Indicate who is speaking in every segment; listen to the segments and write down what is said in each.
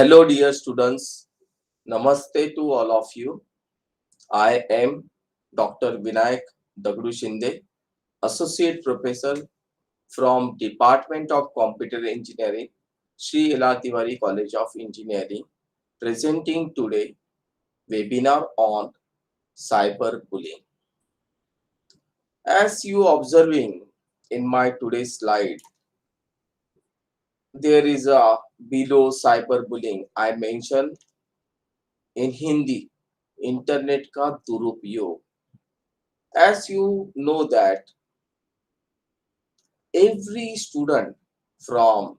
Speaker 1: Hello, dear students. Namaste to all of you. I am Dr. Vinayak Dagdu Shinde, Associate Professor from Department of Computer Engineering, Sri Ela Tiwari College of Engineering, presenting today webinar on cyberbullying. As you observing in my today's slide, there is a below cyberbullying. I mentioned in Hindi, internet का दुरुपयोग. As you know that every student from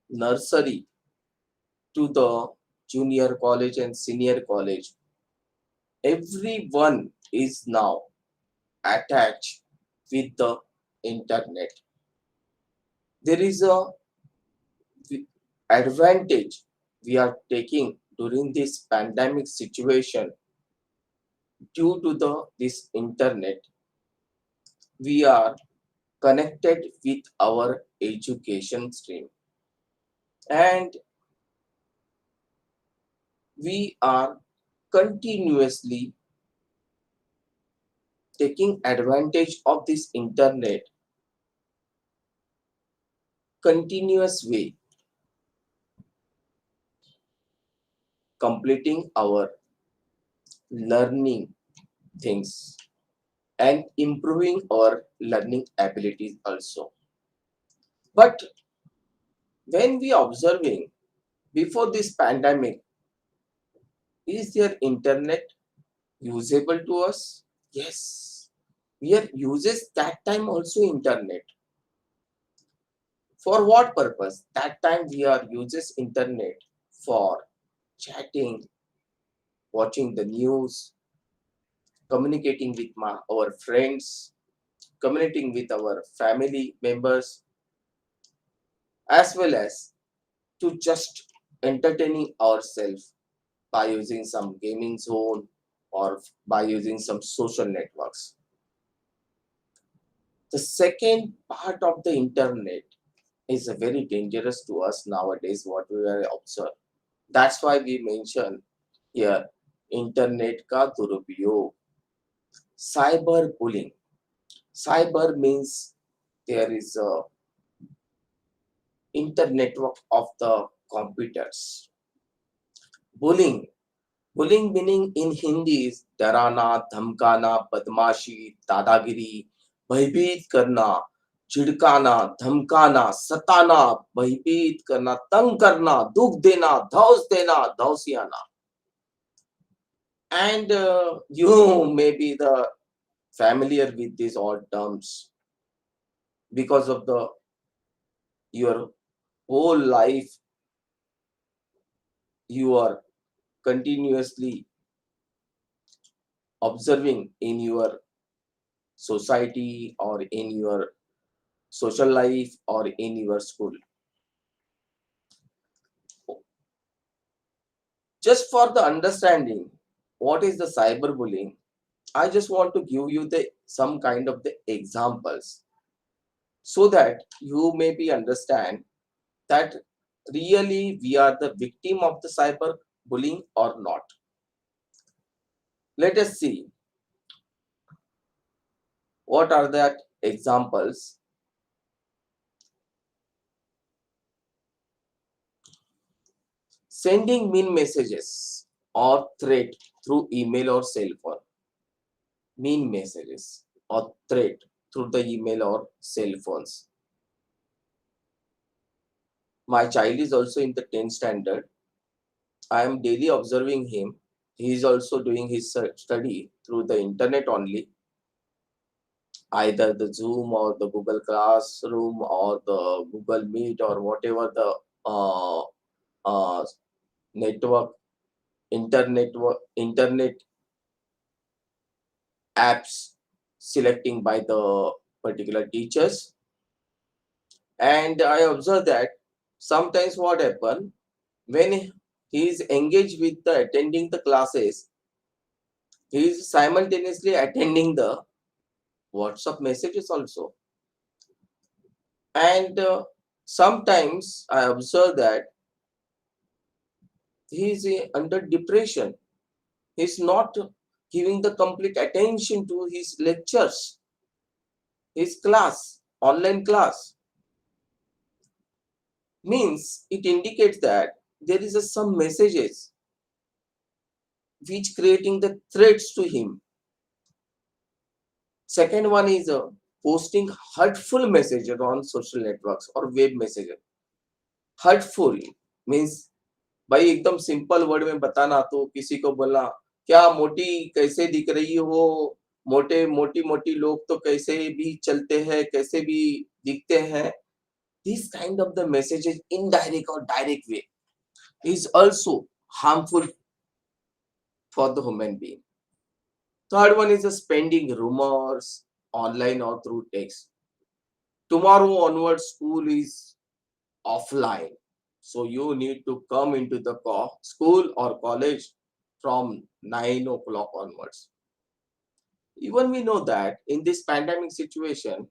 Speaker 1: nursery to the junior college and senior college, everyone is now attached with the internet. There is a advantage we are taking during this pandemic situation due to this internet. We are connected with our education stream, and we are continuously taking advantage of this internet continuous way, completing our learning things and improving our learning abilities also. But when we observing before this pandemic, is their internet usable to us? Yes, we are uses that time also internet. For what purpose? That time we are uses internet for chatting, watching the news, communicating with our friends, communicating with our family members, as well as to just entertaining ourselves by using some gaming zone or by using some social networks. The second part of the internet is very dangerous to us nowadays, what we are observe. That's why we mention here internet ka durupyog, cyber bullying. Cyber means there is a internetwork of the computers. Bullying. Bullying meaning in Hindi is डराना, धमकाना, बदमाशी, दादागिरी, भयभीत करना, झिड़काना, धमकाना, सताना, भयभीत करना, तंग करना, दुख देना, धौस देना, धौसियाना. And you may be the familiar with these all terms because of the your whole life you are continuously observing in your society or in your social life or in your school. Just for the understanding what is the cyberbullying, I just want to give you the some kind of the examples so that you maybe understand that really we are the victim of the cyberbullying or not. Let us see what are that examples. Sending mean messages or threat through email or cell phone. Mean messages or threat through the email or cell phones. My child is also in the 10th standard. I am daily observing him. He is also doing his study through the internet only, either the Zoom or the Google Classroom or the Google Meet or whatever the uh, uh, network, internet apps selecting by the particular teachers. And I observe that sometimes what happen when he is engaged with the attending the classes, he is simultaneously attending the WhatsApp messages also. And sometimes I observe that he is under depression. He's not giving the complete attention to his lectures, his class, online class. Means it indicates that there is some messages which creating the threats to him. Second one is posting hurtful messages on social networks or web messages. Hurtful means भाई एकदम simple word में बताना तो किसी को बोलना क्या मोटी कैसे दिख रही हो, मोटे मोटी मोटी लोग तो कैसे भी चलते हैं, कैसे भी दिखते हैं. This kind of the messages, indirect or direct way, is also harmful for the human being. Third one is the spending rumors online or through text. Tomorrow onwards, school is offline. So you need to come into the school or college from 9 o'clock onwards. Even we know that in this pandemic situation,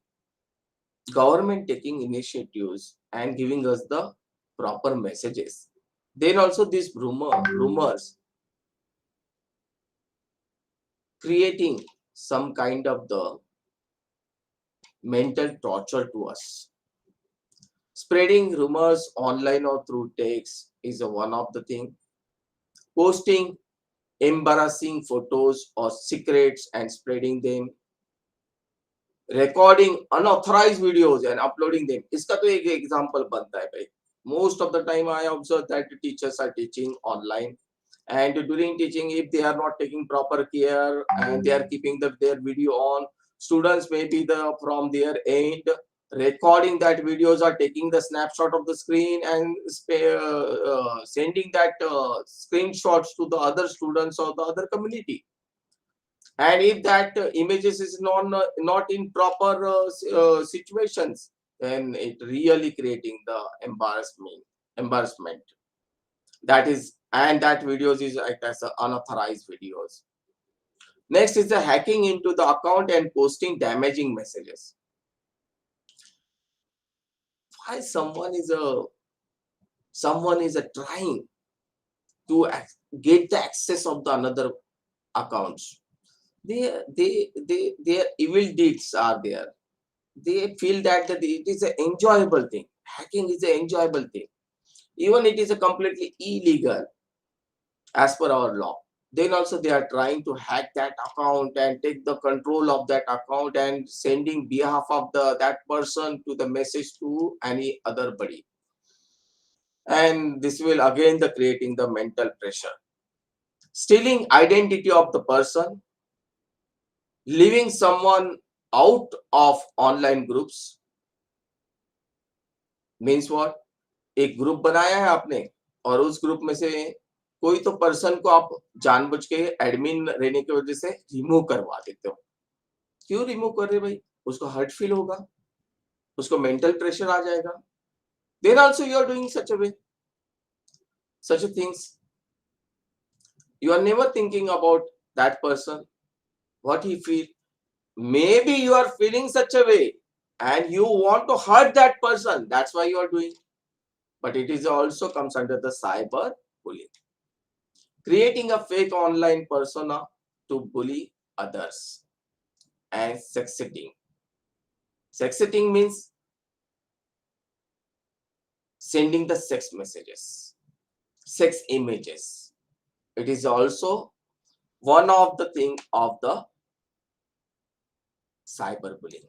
Speaker 1: government taking initiatives and giving us the proper messages. Then also these rumors creating some kind of the mental torture to us. Spreading rumors online or through text is one of the thing. Posting embarrassing photos or secrets and spreading them. Recording unauthorized videos and uploading them. इसका तो एक example बनता है भाई. Most of the time I observe that teachers are teaching online, and during teaching, if they are not taking proper care and they are keeping their video on, students may be from their end recording that videos or taking the snapshot of the screen and sending that screenshots to the other students or the other community. And if that images is not in proper situations, then it really creating the embarrassment. That is, and that videos is like as unauthorized videos. Next is the hacking into the account and posting damaging messages. Why someone is trying to get the access of the another accounts? Their evil deeds are there. They feel that it is an enjoyable thing. Hacking is an enjoyable thing. Even it is a completely illegal as per our law. Then also they are trying to hack that account and take the control of that account and sending behalf of that person to the message to any other body. And this will again the creating the mental pressure. Stealing identity of the person, leaving someone out of online groups. Means what? एक group बनाया है आपने और उस group में से कोई तो पर्सन को आप जानबूझ के एडमिन रहने की वजह से रिमूव करवा देते हो. क्यों रिमूव कर रहे भाई? उसको हर्ट फील होगा, उसको मेंटल प्रेशर आ जाएगा. Then also you are doing such a way, such things. You are never thinking about that person, what he feel. Maybe you are feeling such a way and you want to hurt that person. That's why you are doing. But it is also comes under the cyber bullying. Creating a fake online persona to bully others. And sexting. Sexting means sending the sex messages, sex images. It is also one of the thing of the cyberbullying.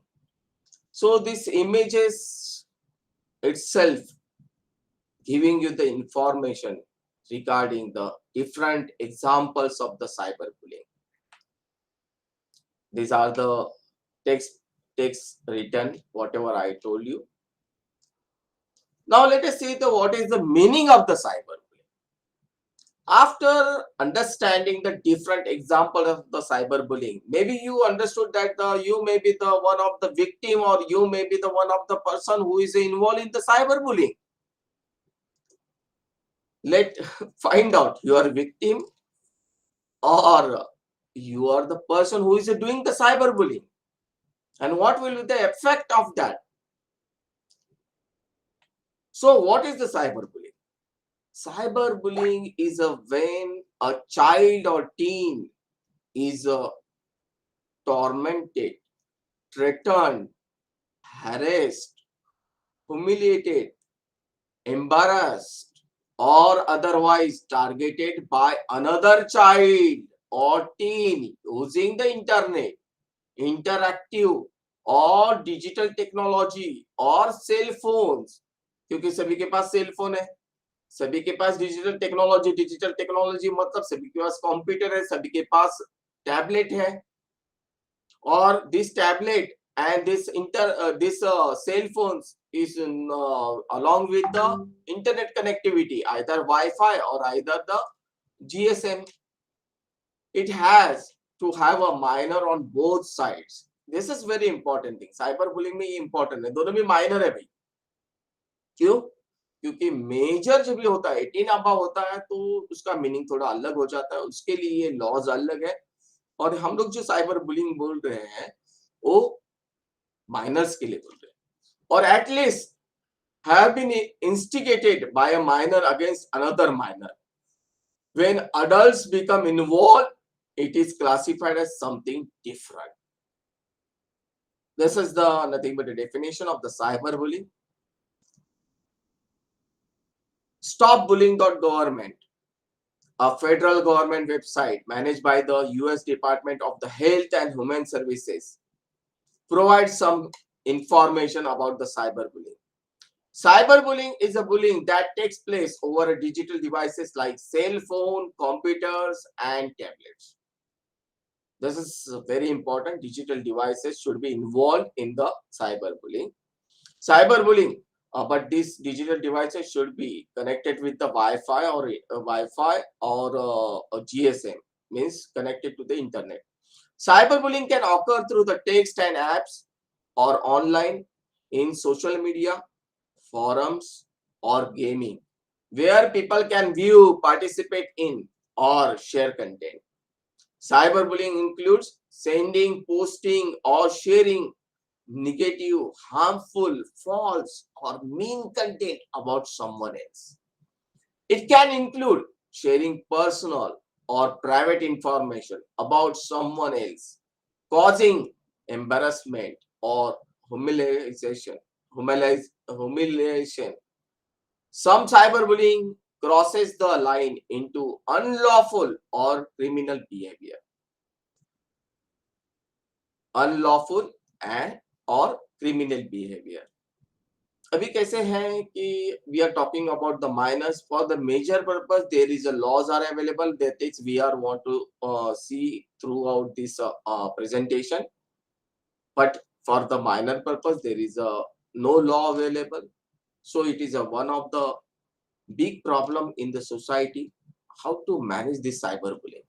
Speaker 1: So these images itself giving you the information regarding the different examples of the cyberbullying. These are the text written, whatever I told you. Now let us see what is the meaning of the cyberbullying. After understanding the different examples of the cyberbullying, maybe you understood that you may be the one of the victim or you may be the one of the person who is involved in the cyberbullying. Let find out you are a victim or you are the person who is doing the cyberbullying, and what will be the effect of that. So what is the cyberbullying? Cyberbullying is a when a child or teen is tormented, threatened, harassed, humiliated, embarrassed, or otherwise targeted by another child or teen using the internet, interactive और digital technology और cell phones, क्योंकि सभी के पास cell phone है, सभी के पास digital technology मतलब सभी के पास कंप्यूटर है, सभी के पास टैबलेट है, or this tablet and this cell phones is along with the internet connectivity, either Wi-Fi or either the GSM. It has to have a minor on both sides. This is very important thing. Cyberbullying में ये important है, दोनों में minor है भाई. क्यों? क्योंकि major जब भी होता है 18 अबव होता है तो उसका मीनिंग थोड़ा अलग हो जाता है, उसके लिए लॉज अलग है. और हम लोग जो साइबर बुलिंग बोल रहे हैं वो माइनर्स के लिए बोल रहे हैं, और at least have been instigated by a minor against another minor. When adults become involve it is classified as something different. This is the nothing but a definition of the cyberbullying. Stopbullying.government, a federal government website managed by the US Department of the Health and Human Services, provides some information about the cyberbullying. Cyberbullying is a bullying that takes place over digital devices like cell phone, computers, and tablets. This is very important. Digital devices should be involved in the cyberbullying. Cyberbullying, but these digital devices should be connected with the Wi-Fi or a GSM, means connected to the internet. Cyberbullying can occur through the text and apps or online, in social media, forums, or gaming, where people can view, participate in, or share content. Cyberbullying includes sending, posting, or sharing negative, harmful, false, or mean content about someone else. It can include sharing personal or private information about someone else, causing embarrassment or humiliation. Humiliation. Some cyberbullying crosses the line into unlawful or criminal behavior. Unlawful and or criminal behavior. अभी कैसे हैं कि we are talking about the minors. For the major purpose there is a laws are available that takes we are want to see throughout this presentation, but for the minor purpose there is a no law available. So it is a one of the big problem in the society, how to manage this cyberbullying.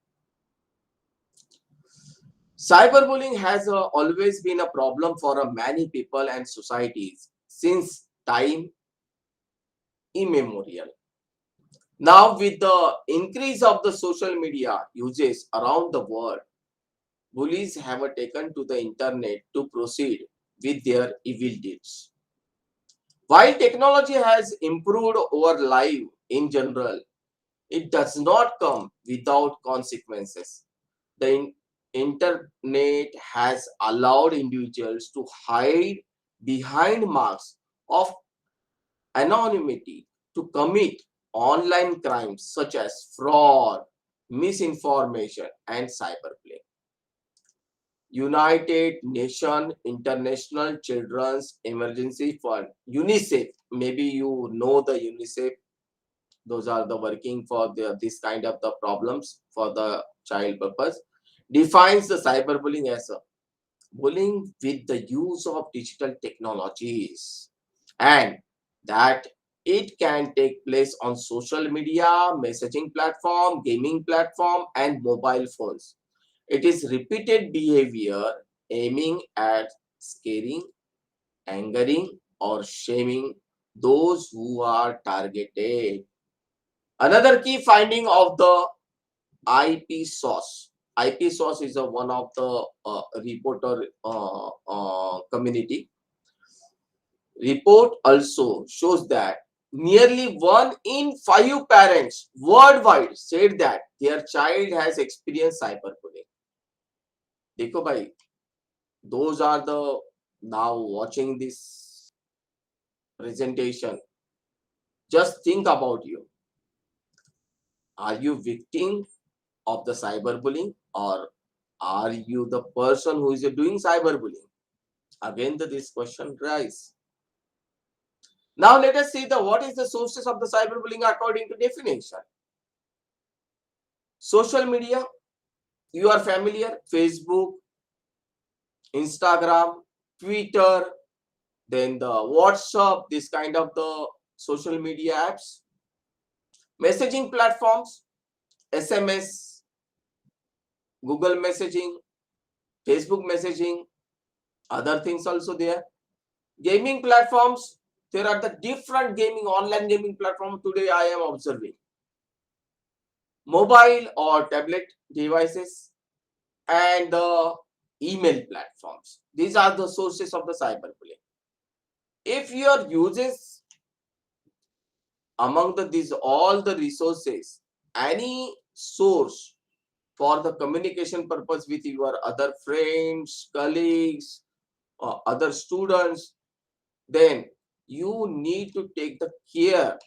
Speaker 1: Cyberbullying has always been a problem for many people and societies since time immemorial. Now, with the increase of the social media uses around the world, bullies have taken to the internet to proceed with their evil deeds. While technology has improved our life in general, it does not come without consequences. The internet has allowed individuals to hide behind masks of anonymity to commit online crimes such as fraud, misinformation, and cyberplay. United Nations International Children's Emergency Fund, UNICEF, maybe you know the UNICEF, those are the working for this kind of the problems for the child purpose, defines the cyberbullying as a bullying with the use of digital technologies, and that it can take place on social media, messaging platform, gaming platform, and mobile phones. It is repeated behavior aiming at scaring, angering, or shaming those who are targeted. Another key finding of the IP source. IP source is one of the reporter community. Report also shows that Nearly 1 in 5 parents worldwide said that their child has experienced cyberbullying. देखो भाई, those are the now watching this presentation. Just think about you. Are you victim of the cyberbullying, or are you the person who is doing cyberbullying? Again, this question rise. Now let us see the what is the sources of the cyberbullying according to definition. Social media, you are familiar, Facebook, Instagram, Twitter, then the WhatsApp, this kind of the social media apps, messaging platforms, SMS, Google messaging, Facebook messaging, other things also there. Gaming platforms, there are the different gaming, online gaming platforms today I am observing. Mobile or tablet devices and the email platforms. These are the sources of the cyberbullying. If your uses among these all the resources, any source for the communication purpose with your other friends, colleagues, or other students, then you need to take the care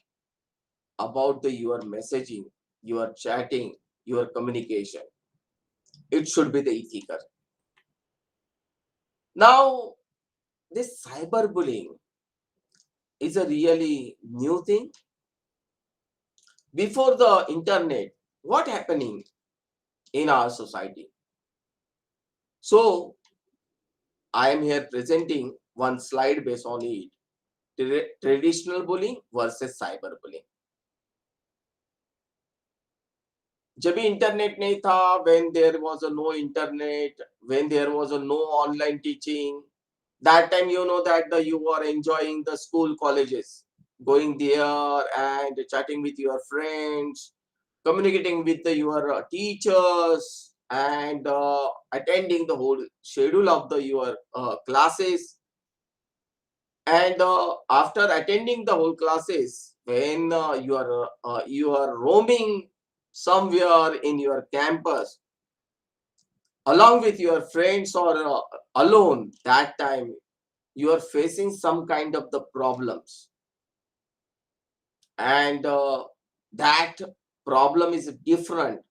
Speaker 1: about the your messaging, your chatting, your communication. It should be the ethical. Now, this cyberbullying is a really new thing. Before the internet, what happening in our society? So, I am here presenting one slide based on it. Traditional bullying versus cyberbullying. जब भी internet नहीं था, when there was a no internet, when there was a no online teaching, that time you know that you are enjoying the school colleges, going there and chatting with your friends, communicating with your teachers, and attending the whole schedule of the your classes. And after attending the whole classes, when you are roaming somewhere in your campus along with your friends or alone, that time you are facing some kind of the problems, and that problem is different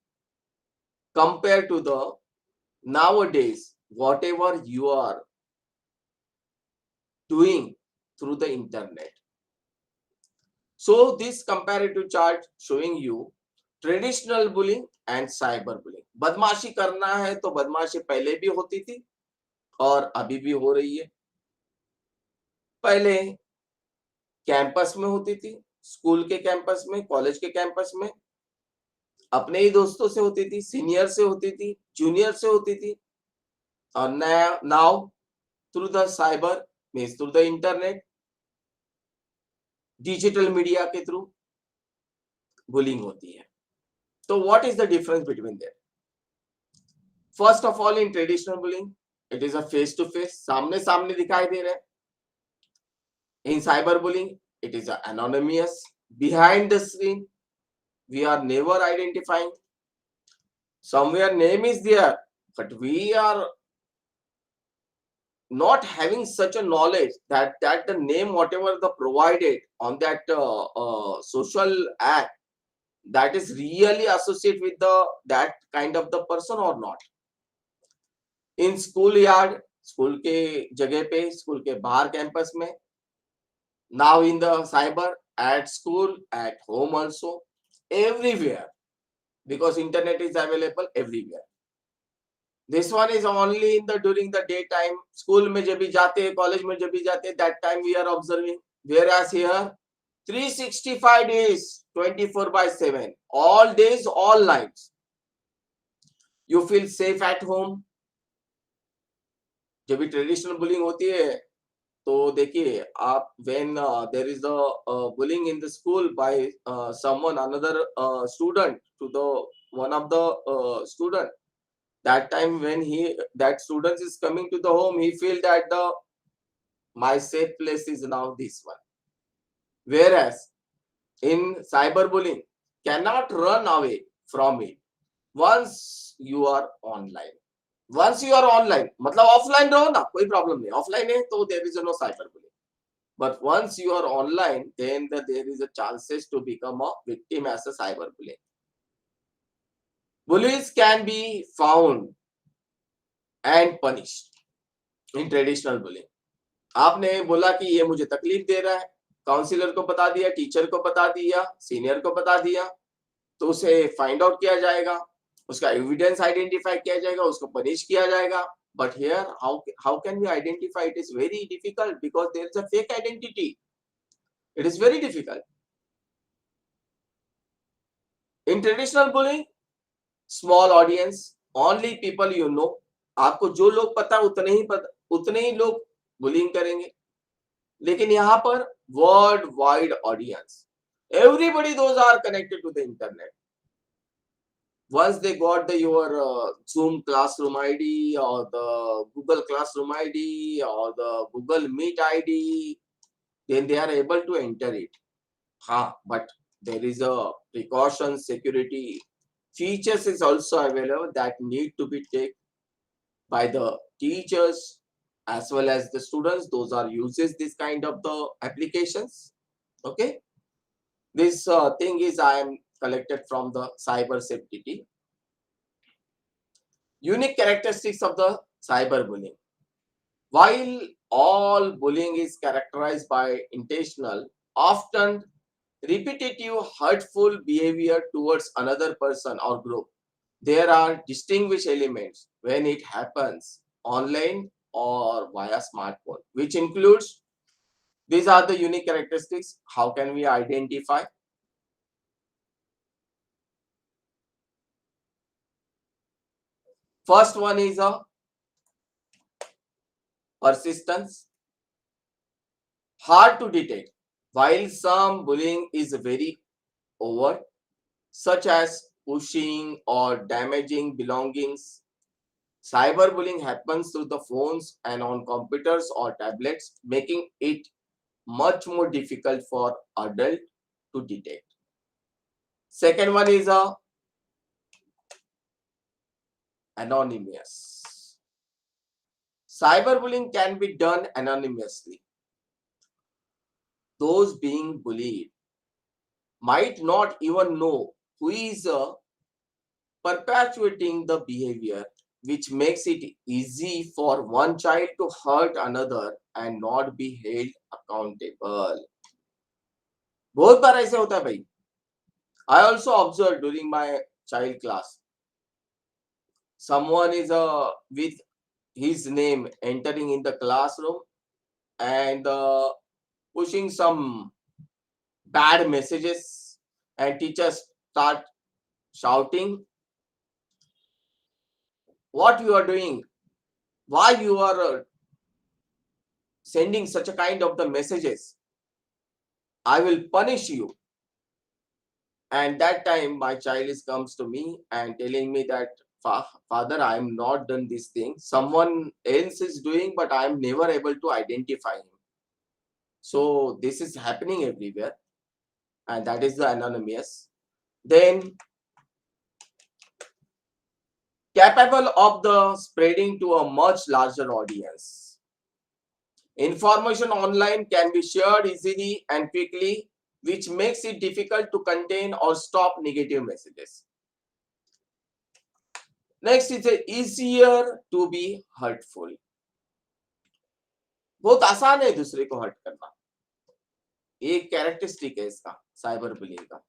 Speaker 1: compared to the nowadays whatever you are doing through the internet. So this comparative chart showing you traditional bullying and cyber bullying. बदमाशी करना है तो बदमाशी पहले भी होती थी और अभी भी हो रही है. पहले कैंपस में होती थी, स्कूल के कैंपस में, कॉलेज के कैंपस में, अपने ही दोस्तों से होती थी, सीनियर से होती थी, जूनियर से होती थी. और now through the cyber means through the internet, digital media के थ्रू बुलिंग होती है. तो what is the difference between there? First of all, in traditional bullying it is a face to face, सामने सामने दिखाई दे रहा है. In cyber bullying it is anonymous, behind the screen, we are never identifying. Somewhere name is there, but we are not having such a knowledge that the name whatever the provided on that social app, that is really associated with the that kind of the person or not. In school yard, school के जगह पे, school के बाहर campus में, now in the cyber, at school, at home also, everywhere, because internet is available everywhere. This one is only in the during the daytime. School में जब भी जाते हैं, college में जब भी जाते हैं, that time we are observing. Whereas here 365 days 24/7, all days, all nights, you feel safe at home. जब भी ट्रेडिशनल बुलिंग होती है तो देखिए आप, when there is a bullying in the school by someone, another student to the one of the student, that time when that student is coming to the home, he feel that my safe place is now this one. Whereas in cyberbullying cannot run away from it once you are online. Once you are online, मतलब offline रहो ना, कोई problem नहीं, offline है तो there is no cyberbullying. But once you are online, then there is a chances to become a victim as a cyberbullying. Bullies can be found and punished in traditional bullying. आपने बोला कि ये मुझे तकलीफ दे रहा है, काउंसलर को बता दिया, टीचर को बता दिया, सीनियर को बता दिया, तो उसे फाइंड आउट किया जाएगा, उसका एविडेंस आइडेंटिफाई किया जाएगा, उसको पनिश किया जाएगा. But here, how can we identify? It is very difficult because there is a fake identity. It is very difficult. In traditional bullying, small audience, only people you know. आपको जो लोग पता उतने ही लोग बुलिंग करेंगे. लेकिन यहाँ पर world wide audience, everybody those are connected to the internet. Once they got your Zoom classroom ID or the Google Classroom ID or the Google Meet ID, then they are able to enter it. But there is a precaution, security features is also available that need to be taken by the teachers as well as the students. Those are uses this kind of the applications. Okay, this thing is I am collected from the cyber safety. Unique characteristics of the cyberbullying. While all bullying is characterized by intentional, often repetitive, hurtful behavior towards another person or group, there are distinguished elements when it happens online or via smartphone, which includes these are the unique characteristics. How can we identify? First one is a persistence, hard to detect. While some bullying is very overt, such as pushing or damaging belongings, cyberbullying happens through the phones and on computers or tablets, making it much more difficult for adults to detect. Second one is a anonymous. Cyberbullying can be done anonymously. Those being bullied might not even know who is perpetuating the behavior, which makes it easy for one child to hurt another and not be held accountable. बहुत बार ऐसे होता है भाई. I also observed during my child class, someone is with his name entering in the classroom and pushing some bad messages, and teachers start shouting, what you are doing, why you are sending such a kind of the messages, I will punish you. And that time my child comes to me and telling me that, father, I am not done this thing, someone else is doing, but I am never able to identify him. So this is happening everywhere, and that is the anonymous. Then capable of the spreading to a much larger audience. Information online can be shared easily and quickly, which makes it difficult to contain or stop negative messages. Next is easier to be hurtful. बहुत आसान है दूसरे को hurt करना. एक characteristic है इसका cyber bullying का.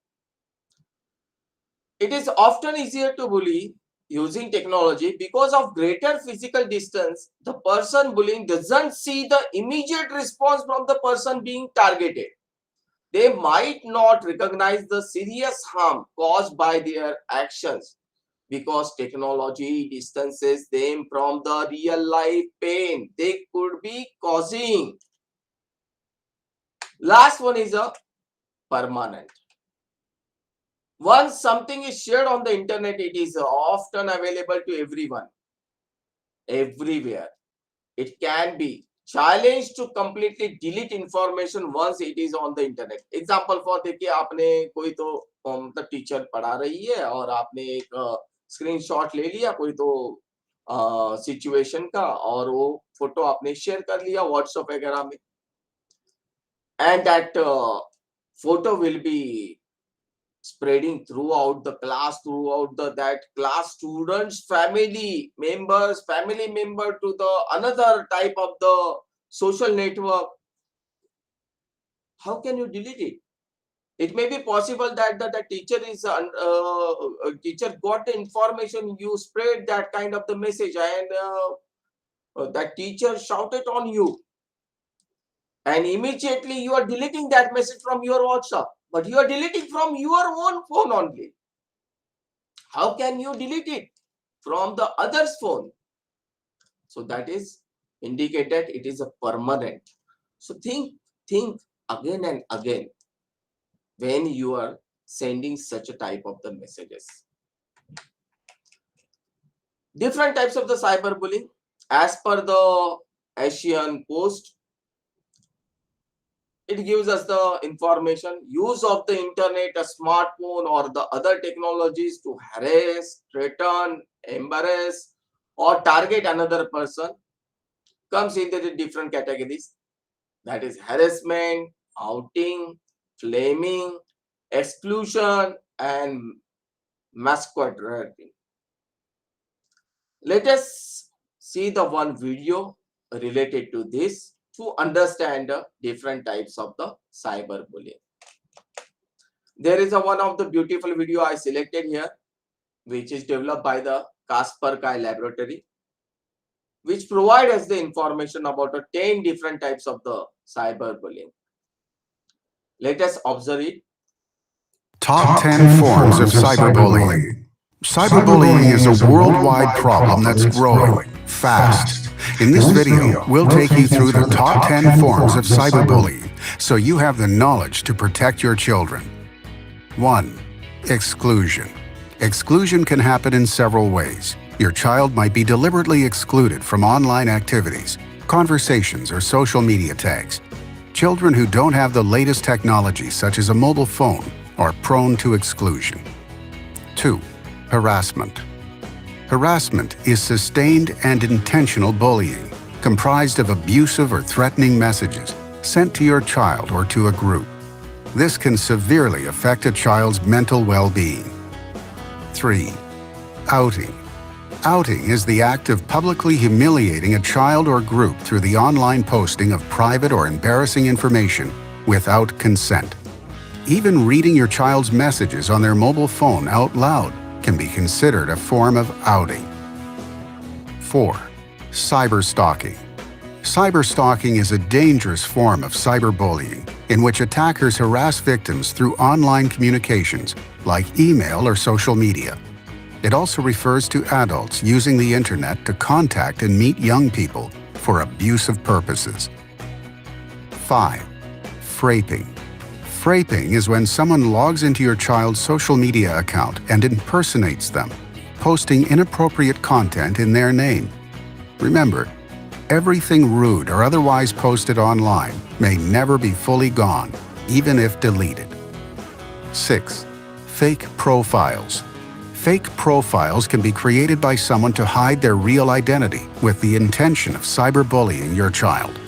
Speaker 1: It is often easier to bully using technology because of greater physical distance. The person bullying doesn't see the immediate response from the person being targeted. They might not recognize the serious harm caused by their actions because technology distances them from the real life pain they could be causing. Last one is a permanent. Once something is shared on the internet, it is often available to everyone, everywhere. It can be challenge to completely delete information once it is on the internet. Example for देखिए आपने कोई तो मतलब teacher पढ़ा रही है और आपने एक स्क्रीनशॉट ले लिया कोई तो सिचुएशन का और वो फोटो आपने शेयर कर लिया व्हाट्सएप वगैरह में and that photo will be spreading throughout the class, throughout the that class students family member to the another type of the social network. How can you delete it? It may be possible that the teacher is teacher got the information, you spread that kind of the message, and that teacher shouted on you, and immediately you are deleting that message from your WhatsApp, but you are deleting from your own phone only. How can you delete it from the other's phone? So that is indicate that it is a permanent. So think again and again when you are sending such a type of the messages. Different types of the cyberbullying as per the Asian Post. It gives us the information, use of the internet, a smartphone or the other technologies to harass, threaten, embarrass or target another person comes into the different categories. That is harassment, outing, flaming, exclusion and masquerading. Let us see the one video related to this to understand the different types of the cyberbullying. There is one of the beautiful video I selected here, which is developed by the Kaspersky Laboratory, which provide us the information about the 10 different types of the cyberbullying. Let us observe it.
Speaker 2: Top 10 forms of cyberbullying. Cyberbullying is a worldwide problem that's growing fast. In this video, we'll take you through the top 10 forms of cyberbullying so you have the knowledge to protect your children. 1. Exclusion. Exclusion can happen in several ways. Your child might be deliberately excluded from online activities, conversations, or social media tags. Children who don't have the latest technology, such as a mobile phone, are prone to exclusion. 2. Harassment. Harassment is sustained and intentional bullying, comprised of abusive or threatening messages sent to your child or to a group. This can severely affect a child's mental well-being. 3. Outing. Outing is the act of publicly humiliating a child or group through the online posting of private or embarrassing information without consent. Even reading your child's messages on their mobile phone out loud can be considered a form of outing. 4. Cyberstalking. Cyberstalking is a dangerous form of cyberbullying in which attackers harass victims through online communications like email or social media. It also refers to adults using the internet to contact and meet young people for abusive purposes. 5. Fraping. Fraping is when someone logs into your child's social media account and impersonates them, posting inappropriate content in their name. Remember, everything rude or otherwise posted online may never be fully gone, even if deleted. 6. Fake profiles. Fake profiles can be created by someone to hide their real identity with the intention of cyberbullying your child.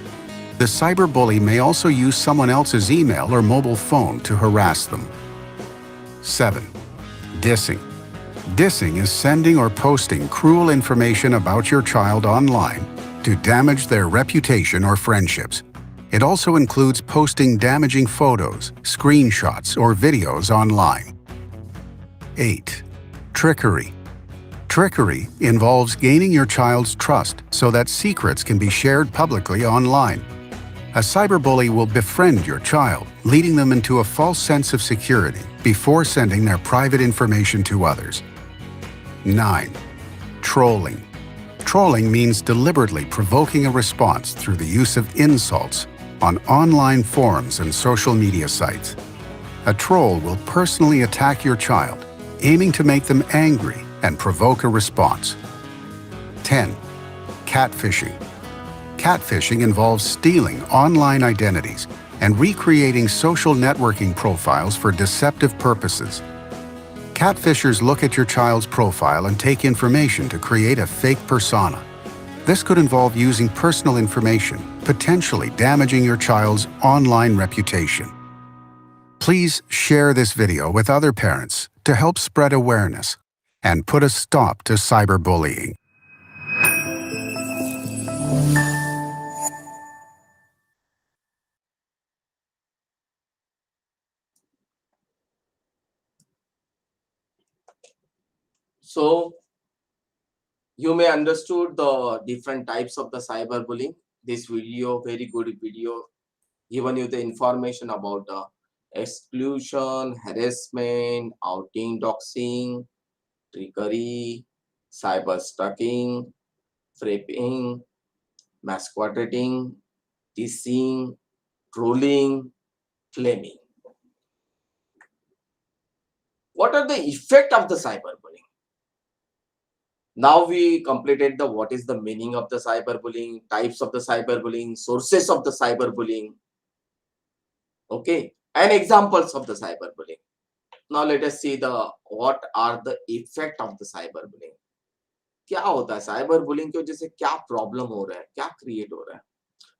Speaker 2: The cyberbully may also use someone else's email or mobile phone to harass them. 7. Dissing. Dissing is sending or posting cruel information about your child online to damage their reputation or friendships. It also includes posting damaging photos, screenshots, or videos online. 8. Trickery. Trickery involves gaining your child's trust so that secrets can be shared publicly online. A cyberbully will befriend your child, leading them into a false sense of security before sending their private information to others. 9. Trolling. Trolling means deliberately provoking a response through the use of insults on online forums and social media sites. A troll will personally attack your child, aiming to make them angry and provoke a response. 10. Catfishing. Catfishing involves stealing online identities and recreating social networking profiles for deceptive purposes. Catfishers look at your child's profile and take information to create a fake persona. This could involve using personal information, potentially damaging your child's online reputation. Please share this video with other parents to help spread awareness and put a stop to cyberbullying.
Speaker 1: So you may understood the different types of the cyberbullying. This video, very good video, given you the information about the exclusion, harassment, outing, doxing, trickery, cyber stalking, frapping, masquerading, teasing, trolling, claiming. What are the effect of the cyberbullying? Now we completed the what is the meaning of the cyberbullying, types of the cyberbullying, sources of the cyberbullying, okay, and examples of the cyberbullying. Now let us see the what are the effect of the cyberbullying. क्या होता है cyberbullying की वजह से क्या problem हो रहा है, क्या create हो रहा है?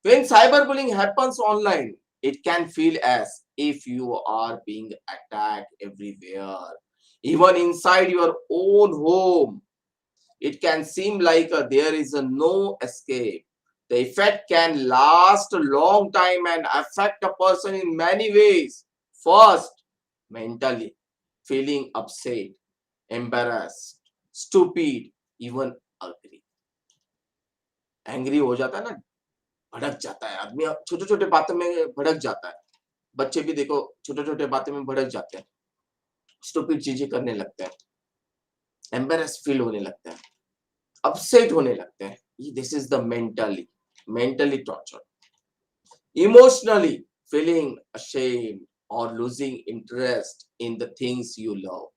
Speaker 1: When cyberbullying happens online, it can feel as if you are being attacked everywhere, even inside your own home. It can seem like there is no escape. The effect can last a long time and affect a person in many ways. First, mentally, feeling upset, embarrassed, stupid, even angry. Angry हो जाता है ना, भड़क जाता है आदमी, छोटे छोटे बातों में भड़क जाता है. बच्चे भी देखो छोटे छोटे बातों में भड़क जाते हैं, स्टूपिड चीजें करने लगते हैं, एम्बेरस फील होने लगता है, अपसेट होने लगते हैं. This is the mentally torture. Emotionally, feeling ashamed or losing interest in the things you love.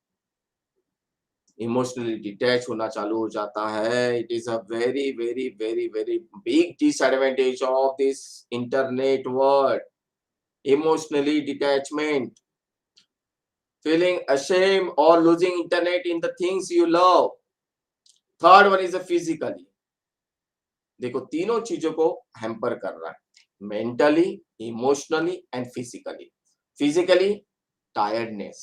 Speaker 1: Emotionally detached होना चालू हो जाता है. It is a very very very very big disadvantage of this internet world. Emotionally detachment, feeling ashamed or losing internet in the things you love. Third one is a physically. देखो तीनों चीजों को hamper कर रहा है, mentally, emotionally and physically. Physically tiredness,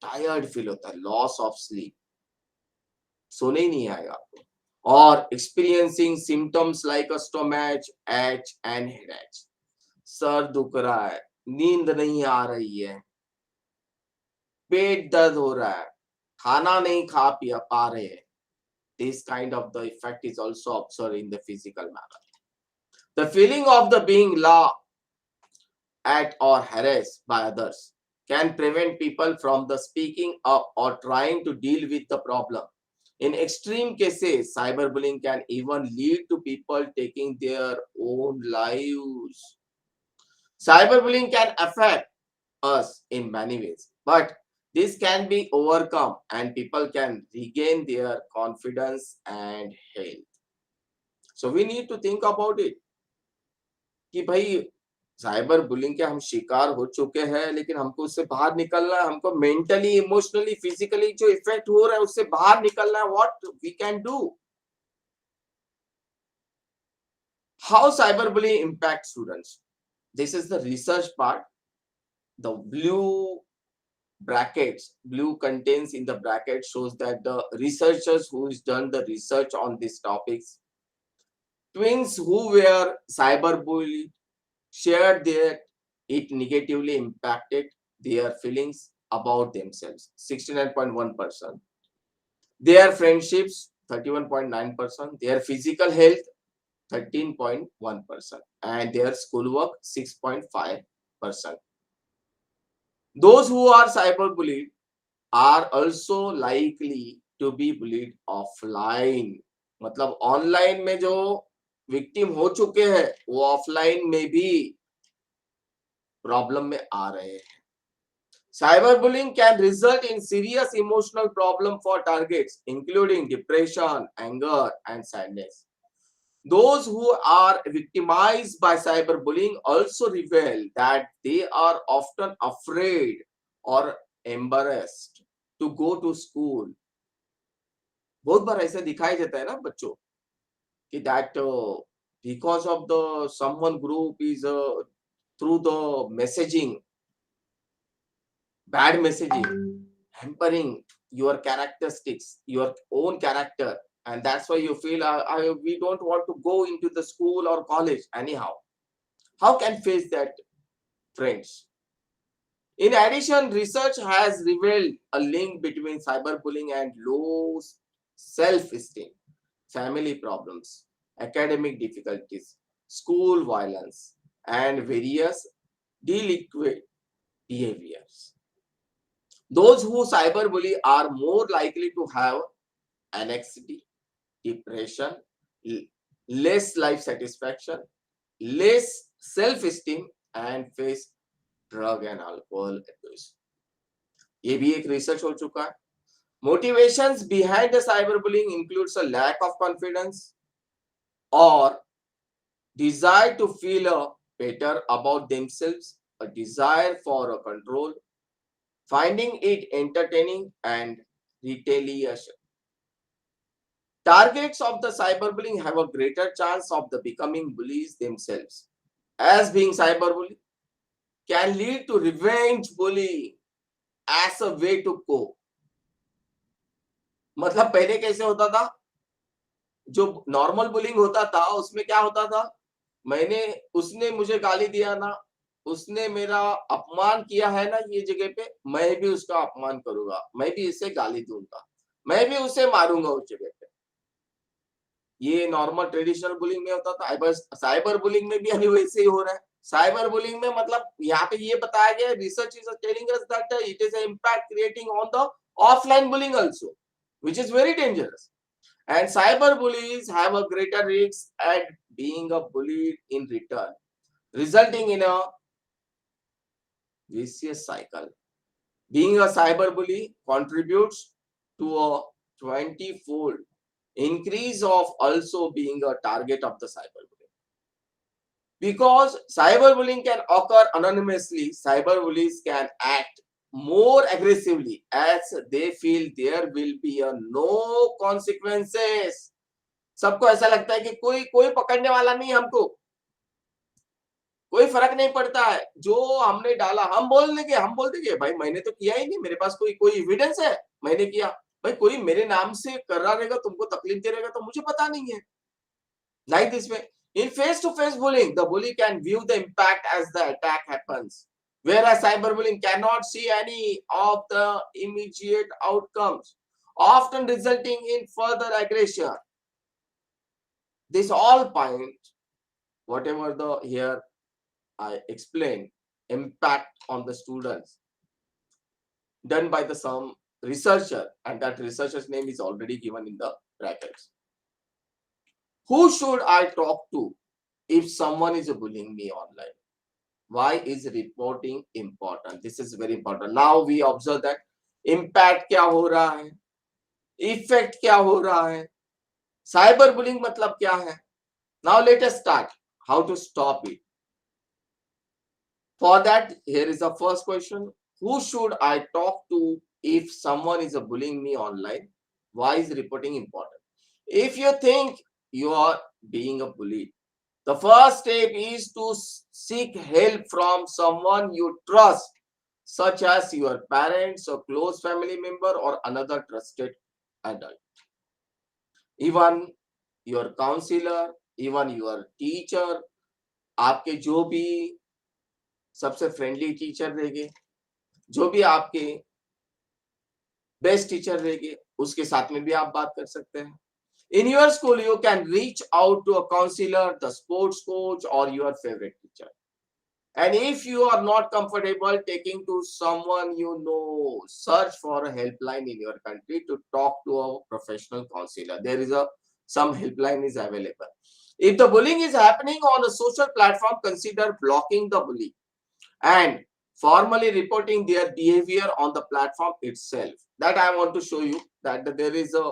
Speaker 1: tired feel होता है, loss of sleep, सोने ही नहीं आएगा आपको, और experiencing symptoms like a stomach H and headache. Sir दुख रहा है, नींद नहीं आ रही है, पेट दर्द हो रहा है, खाना नहीं खा पिया पा रहे हैं. This kind of the effect is also observed in the physical manner. The feeling of the being laughed at or harassed by others can prevent people from the speaking up or trying to deal with the problem. In extreme cases, cyberbullying can even lead to people taking their own lives. Cyberbullying can affect us in many ways, but this can be overcome and people can regain their confidence and health. So we need to think about it कि भाई cyber bullying के हम शिकार हो चुके हैं, लेकिन हमको उससे बाहर निकलना है. हमको मेंटली, इमोशनली, फिजिकली जो इफेक्ट हो रहा है उससे बाहर निकलना है. What we can do? How cyber bullying impact students? This is the research part. The blue contains in the bracket shows that the researchers who has done the research on these topics, twins who were cyberbullied shared that it negatively impacted their feelings about themselves, 69.1%, their friendships, 31.9%, their physical health, 13.1%, and their schoolwork, 6.5%. Those who are cyberbullied are also likely to be bullied offline. मतलब online में जो victim हो चुके हैं वो offline में भी problem में आ रहे हैं. Cyberbullying can result in serious emotional problem for targets, including depression, anger, and sadness. Those who are victimized by cyberbullying also reveal that they are often afraid or embarrassed to go to school. बहुत बार ऐसा दिखाई देता है ना बच्चों कि that because of the someone group is through the messaging, bad messaging, hampering your characteristics, your own character, and that's why you feel we don't want to go into the school or college anyhow. How can face that, friends? In addition, research has revealed a link between cyberbullying and low self-esteem, family problems, academic difficulties, school violence, and various delinquent behaviors. Those who cyberbully are more likely to have anxiety, depression, less life satisfaction, less self-esteem, and face drug and alcohol abuse. ये भी एक research हो चुका है. Motivations behind the cyberbullying includes a lack of confidence or desire to feel better about themselves, a desire for a control, finding it entertaining, and retaliation. Targets of the cyberbullying have a greater chance of the becoming bullies themselves, as being cyberbully can lead to revenge bullying as a way to cope. मतलब पहले कैसे होता था, जो normal bullying होता था उसमें क्या होता था, मैंने उसने मुझे गाली दिया ना, उसने मेरा अपमान किया है ना, ये जगह पे मैं भी उसका अपमान करूंगा, मैं भी इसे गाली दूंगा, मैं भी उसे मारूंगा उस जगह पे. ये नॉर्मल ट्रेडिशनल बुलिंग में होता था. बस साइबर बुलिंग में भी अभी वैसे ही हो रहा है. साइबर बुलिंग में मतलब यहाँ पे ये बताया गया, research is telling us that it is an impact creating on the offline bullying also, which is very dangerous. And cyber bullies have a greater risk at being a bullied in return, resulting in a vicious cycle. Being a cyber bully contributes to a 20-fold increase of also being a target of the cyberbullying. Because cyberbullying can occur anonymously, cyberbullies can act more aggressively as they feel there will be a no consequences. सबको ऐसा लगता है कि कोई कोई पकड़ने वाला नहीं, हमको कोई फर्क नहीं पड़ता है, जो हमने डाला हम बोल देंगे भाई मैंने तो किया ही नहीं, मेरे पास कोई कोई एविडेंस है मैंने किया, भाई कोई मेरे नाम से कर रहा रहेगा, तुमको तकलीफ दे रहेगा तो मुझे पता नहीं है. Like this way, in face-to-face bullying, the bully can view the impact as the attack happens, whereas cyberbullying cannot see any of the immediate outcomes, often resulting in further aggression. This all point, whatever the here I explained, impact on the students done by the some researcher, and that researcher's name is already given in the brackets. Who should I talk to if someone is bullying me online? Why is reporting important? This is very important. Now we observe that impact क्या हो रहा है, effect क्या हो रहा है, cyber bullying मतलब क्या है. Now let us start how to stop it. For that, here is the first question. Who should I talk to if someone is bullying me online? Why is reporting important? If you think you are being a bully, the first step is to seek help from someone you trust, such as your parents or close family member or another trusted adult. Even your counselor, even your teacher, आपके जो भी सबसे friendly teacher रहेंगे, जो भी आपके best teacher रहेंगे, उसके साथ में भी आप बात कर सकते हैं. In your school, you can reach out to a counselor, the sports coach, or your favorite teacher. And if you are not comfortable taking to someone you know, search for a helpline in your country to talk to a professional counselor. There is some helpline is available. If the bullying is happening on a social platform, consider blocking the bully and formally reporting their behavior on the platform itself. That I want to show you that there is a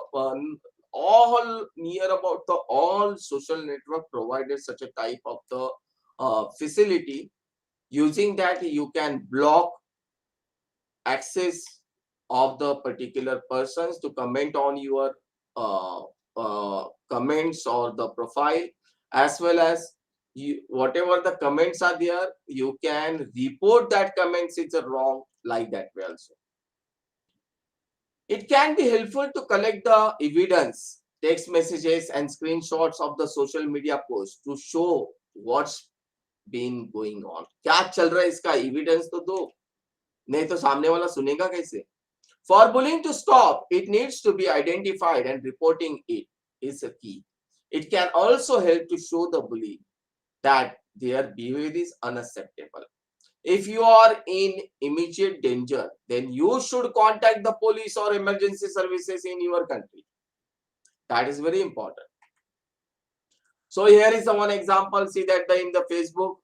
Speaker 1: all near about the all social network provided such a type of the facility. Using that, you can block access of the particular persons to comment on your uh, comments or the profile, as well as you, whatever the comments are there, you can report that comments is wrong, like that way also. It can be helpful to collect the evidence, text messages and screenshots of the social media posts to show what's been going on. क्या चल रहा है इसका evidence तो दो, नहीं तो सामने वाला सुनेगा कैसे? For bullying to stop, it needs to be identified and reporting it is a key. It can also help to show the bully that their behavior is unacceptable. If you are in immediate danger, then you should contact the police or emergency services in your country. That is very important. So here is the one example. See that in the Facebook,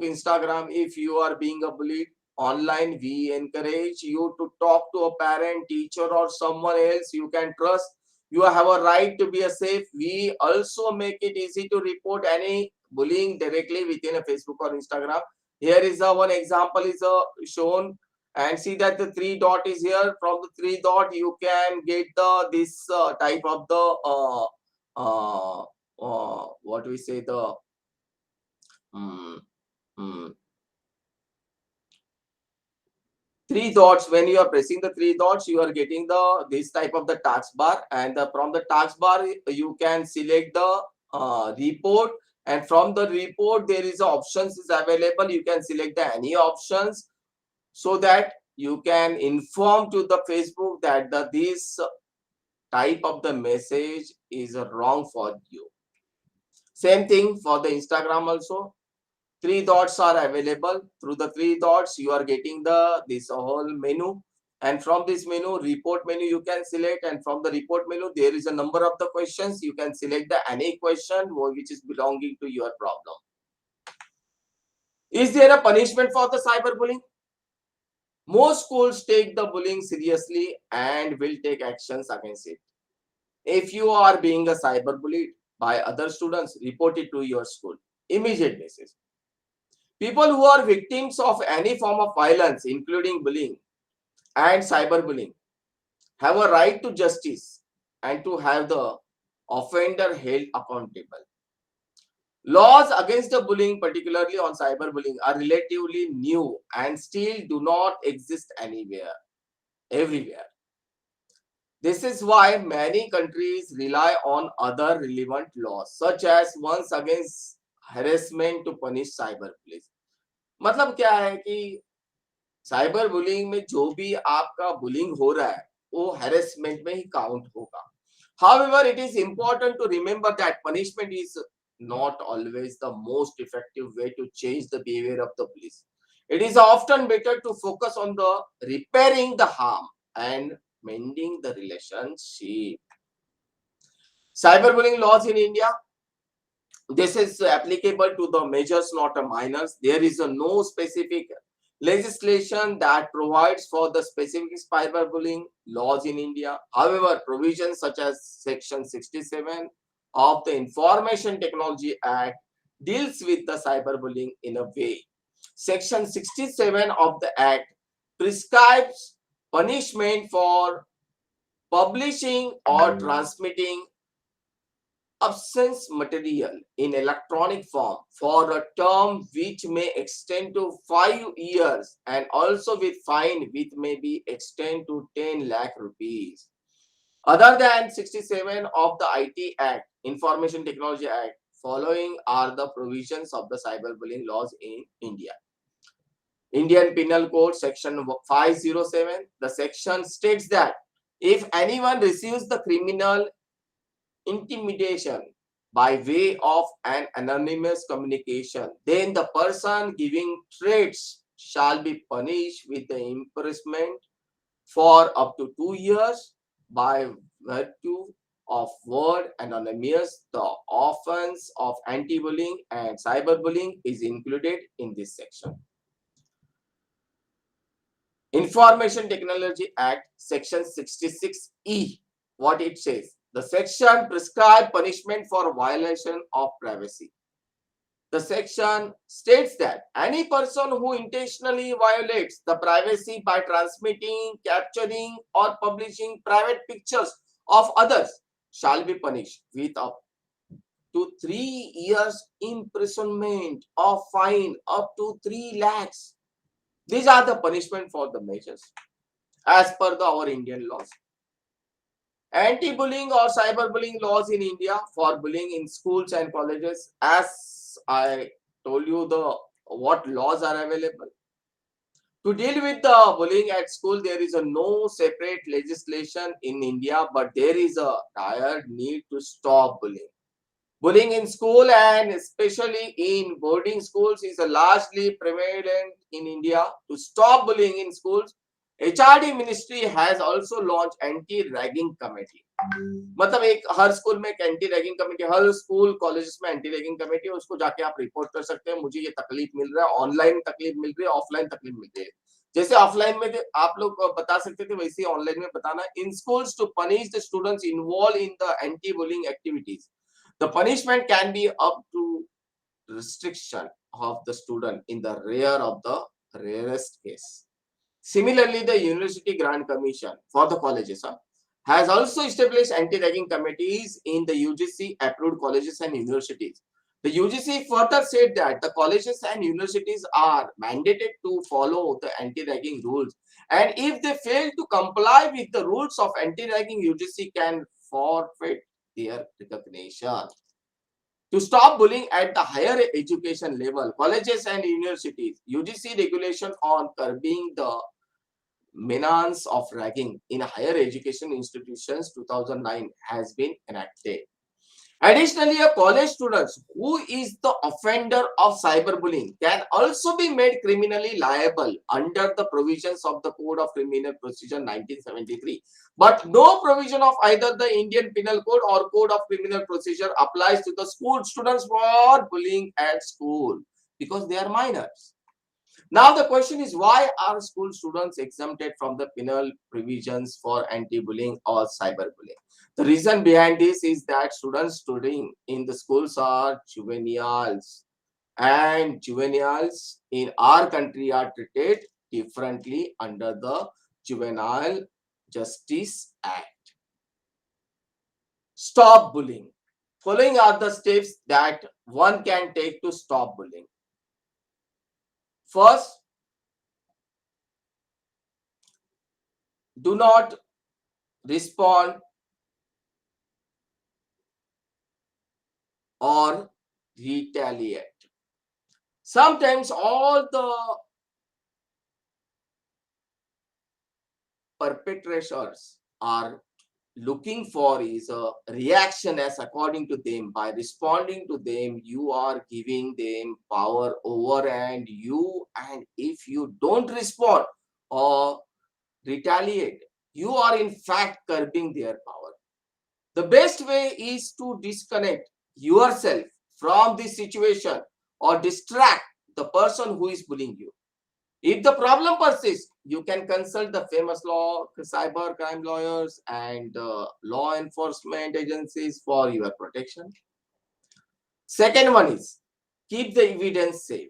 Speaker 1: Instagram, if you are being a bullied online, we encourage you to talk to a parent, teacher, or someone else you can trust. You have a right to be a safe. We also make it easy to report any bullying directly within a Facebook or Instagram. Here is the one example is shown, and see that the three dot is here. From the three dot, you can get the this type of the what we say the mm, mm, three dots. When you are pressing the three dots, you are getting the this type of the taskbar, and from the taskbar you can select the report, and from the report there is options is available. You can select the any options, so that you can inform to the Facebook that the this type of the message is wrong for you. Same thing for the Instagram also. Three dots are available. Through the three dots, you are getting the this whole menu, and from this menu, report menu you can select, and from the report menu there is a number of the questions. You can select the any question which is belonging to your problem. Is there a punishment for the cyberbullying? Most schools take the bullying seriously and will take actions against it. If you are being a cyberbullied by other students, report it to your school. Immediate basis. People who are victims of any form of violence, including bullying and cyberbullying, have a right to justice and to have the offender held accountable. Laws against the bullying, particularly on cyberbullying, are relatively new and still do not exist everywhere. This is why many countries rely on other relevant laws, such as ones against harassment to punish cyberbullies. मतलब क्या है कि cyber bullying में जो भी आपका bullying हो रहा है वो हैरेसमेंट में ही काउंट होगा. However, it is important to remember that punishment is not always the most effective way to change the behavior of the police. It is often better to focus on the repairing the harm and mending the relationship. Cyberbullying laws in India. This is applicable to the majors, not the minors. There is no specific legislation that provides for the specific cyberbullying laws in India. However, provisions such as Section 67 of the Information Technology Act deals with the cyberbullying in a way. Section 67 of the Act prescribes punishment for publishing or transmitting obscene material in electronic form for a term which may extend to 5 years, and also with fine which may be extend to 10 lakh rupees. Other than 67 of the IT Act, Information Technology Act, following are the provisions of the cyberbullying laws in India. Indian Penal Code Section 507. The section states that if anyone receives the criminal intimidation by way of an anonymous communication, then the person giving threats shall be punished with the imprisonment for up to 2 years by virtue of word anonymous. The offense of anti-bullying and cyberbullying is included in this section. Information Technology Act Section 66E, what it says: The section prescribes punishment for violation of privacy. The section states that any person who intentionally violates the privacy by transmitting, capturing, or publishing private pictures of others shall be punished with up to 3 years imprisonment or fine up to 3 lakhs. These are the punishment for the measures as per our Indian laws. Anti-bullying or cyberbullying laws in India for bullying in schools and colleges. As I told you, the what laws are available to deal with the bullying at school. There is a no separate legislation in India, but there is a dire need to stop bullying. Bullying in school and especially in boarding schools is a largely prevalent in India. To stop bullying in schools, HRD ministry has also launched anti-ragging committee. मतलब एक हर school में एक anti ragging committee, हर school colleges में anti ragging committee है, उसको जाके आप report कर सकते हैं, मुझे ये तकलीफ मिल रहा है, ऑनलाइन तकलीफ मिल रही है, ऑफलाइन तकलीफ मिल रही है। जैसे ऑफलाइन में आप लोग बता सकते थे वैसे ही ऑनलाइन में बताना। In schools to punish the students involve in the anti bullying activities, the punishment can be up to restriction of the student in the rare of the rarest case. Similarly, the University Grant Commission for the colleges has also established anti-ragging committees in the UGC approved colleges and universities. The UGC further said that the colleges and universities are mandated to follow the anti-ragging rules, and if they fail to comply with the rules of anti-ragging, UGC can forfeit their recognition. To stop bullying at the higher education level, colleges and universities, UGC regulation on curbing the menace of ragging in higher education institutions 2009 has been enacted. Additionally, a college student who is the offender of cyberbullying can also be made criminally liable under the provisions of the Code of Criminal Procedure 1973. But no provision of either the Indian Penal Code or Code of Criminal Procedure applies to the school students for bullying at school because they are minors. Now the question is, why are school students exempted from the penal provisions for anti-bullying or cyberbullying? The reason behind this is that students studying in the schools are juveniles, and juveniles in our country are treated differently under the Juvenile Justice Act. Stop bullying. Following are the steps that one can take to stop bullying. First, do not respond or retaliate. Sometimes all the perpetrators are looking for is a reaction, as according to them. By responding to them, you are giving them power over and if you don't respond or retaliate, you are in fact curbing their power. The best way is to disconnect yourself from this situation or distract the person who is bullying you. If the problem persists, you can consult the famous cyber crime lawyers and law enforcement agencies for your protection. Second one is keep the evidence safe.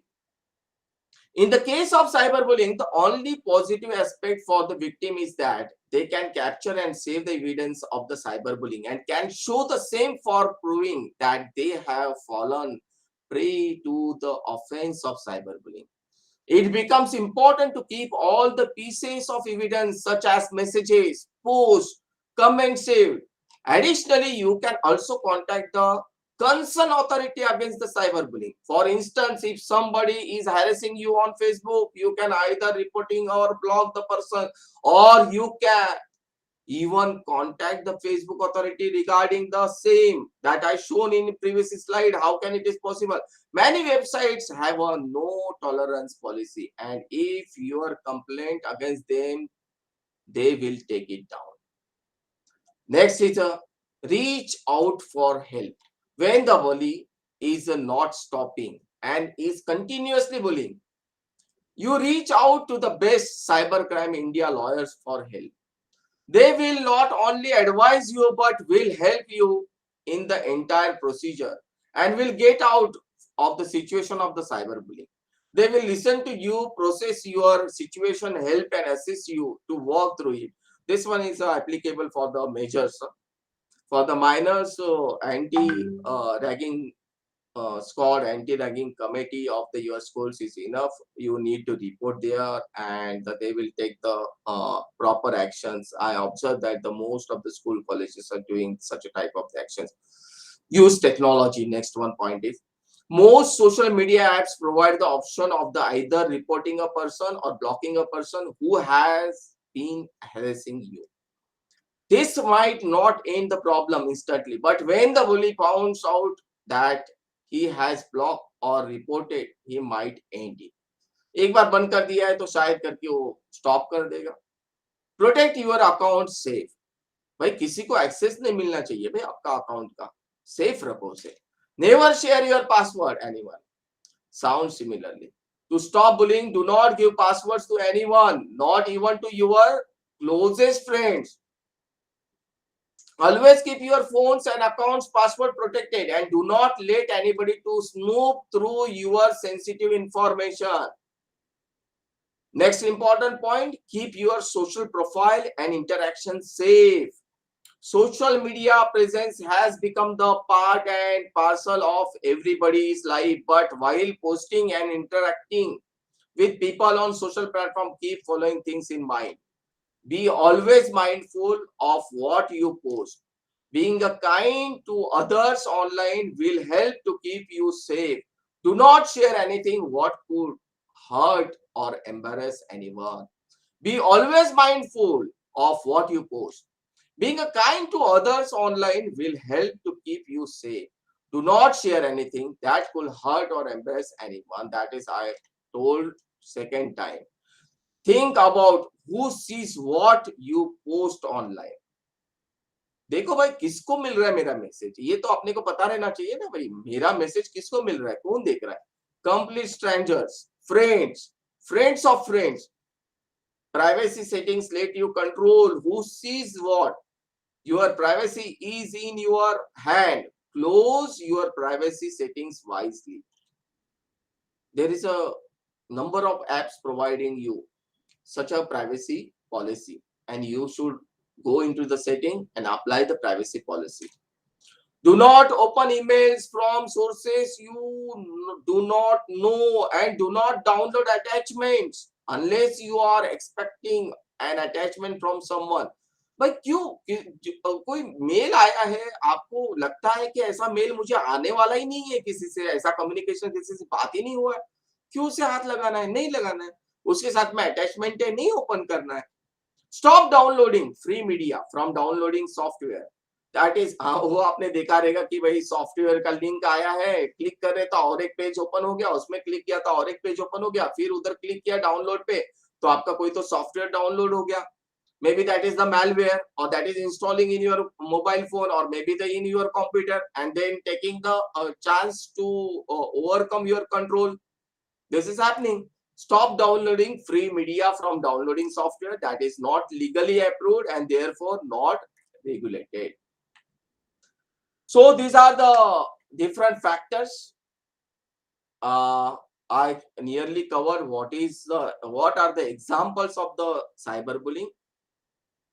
Speaker 1: In the case of cyberbullying, the only positive aspect for the victim is that they can capture and save the evidence of the cyberbullying and can show the same for proving that they have fallen prey to the offense of cyberbullying. It becomes important to keep all the pieces of evidence such as messages, posts, comments saved. Additionally, you can also contact the concerned authority against the cyberbullying. For instance, if somebody is harassing you on Facebook, you can either reporting or block the person, or you can even contact the Facebook authority regarding the same that I shown in previous slide. How can it is possible? Many websites have a no tolerance policy, and if your complaint against them, they will take it down. Next is a reach out for help. When the bully is not stopping and is continuously bullying, you reach out to the best cybercrime India lawyers for help. They will not only advise you but will help you in the entire procedure and will get out of the situation of the cyberbullying. They will listen to you, process your situation, help and assist you to walk through it. This one is applicable for the majors. For the minors, anti-ragging squad, anti-ragging committee of the your schools is enough. You need to report there, and they will take the proper actions. I observe that the most of the school colleges are doing such a type of actions. Use technology. Next one point is most social media apps provide the option of the either reporting a person or blocking a person who has been harassing you. This might not end the problem instantly, but when the bully finds out that he has blocked or reported, he might end it. एक बार बंद कर दिया है तो शायद करके वो stop कर देगा. Protect your account safe. भाई किसी को एक्सेस नहीं मिलना चाहिए भाई आपका अकाउंट का. सेफ रखो उसे. Never share your password anyone. Sound similarly. To stop bullying, do not give passwords to anyone, not even to your closest friends. Always keep your phones and accounts password protected and do not let anybody to snoop through your sensitive information. Next important point, keep your social profile and interaction safe. Social media presence has become the part and parcel of everybody's life, but while posting and interacting with people on social platform, keep following things in mind. Be always mindful of what you post. Being a kind to others online will help to keep you safe. Do not share anything what could hurt or embarrass anyone. Be always mindful of what you post. Being a kind to others online will help to keep you safe. Do not share anything that could hurt or embarrass anyone. That is, I told second time. Think about who sees what you post online. देखो भाई किसको मिल रहा है मेरा message, ये तो अपने को पता रहना चाहिए ना भाई, मेरा मैसेज किसको मिल रहा है, कौन देख रहा है. Complete strangers, friends, friends of friends. Privacy settings let you control who sees what. Your privacy is in your hand. Close your privacy settings wisely. There is a number of apps providing you such a privacy policy, and you should go into the setting and apply the privacy policy. Do not open emails from sources you do not know, and do not download attachments unless you are expecting an attachment from someone. भाई क्यों कोई mail आया है, आपको लगता है कि ऐसा मेल मुझे आने वाला ही नहीं है, किसी से ऐसा कम्युनिकेशन किसी से बात ही नहीं हुआ है, क्यों उसे हाथ लगाना है, नहीं लगाना है. उसके साथ में अटैचमेंट है, नहीं ओपन करना है. Stop downloading free media from downloading software. That is, हाँ वो आपने देखा रहेगा कि भाई सॉफ्टवेयर का लिंक आया है, क्लिक कर रहे था और एक पेज ओपन हो गया, उसमें क्लिक किया था और एक पेज ओपन हो गया, फिर उधर क्लिक किया डाउनलोड पे तो आपका कोई तो सॉफ्टवेयर डाउनलोड हो गया. Maybe that is the malware, or that is installing in your mobile phone, or maybe in your computer, and then taking the chance to overcome your control. This is happening. Stop downloading free media from downloading software that is not legally approved and therefore not regulated. So these are the different factors. I nearly covered what are the examples of the cyberbullying,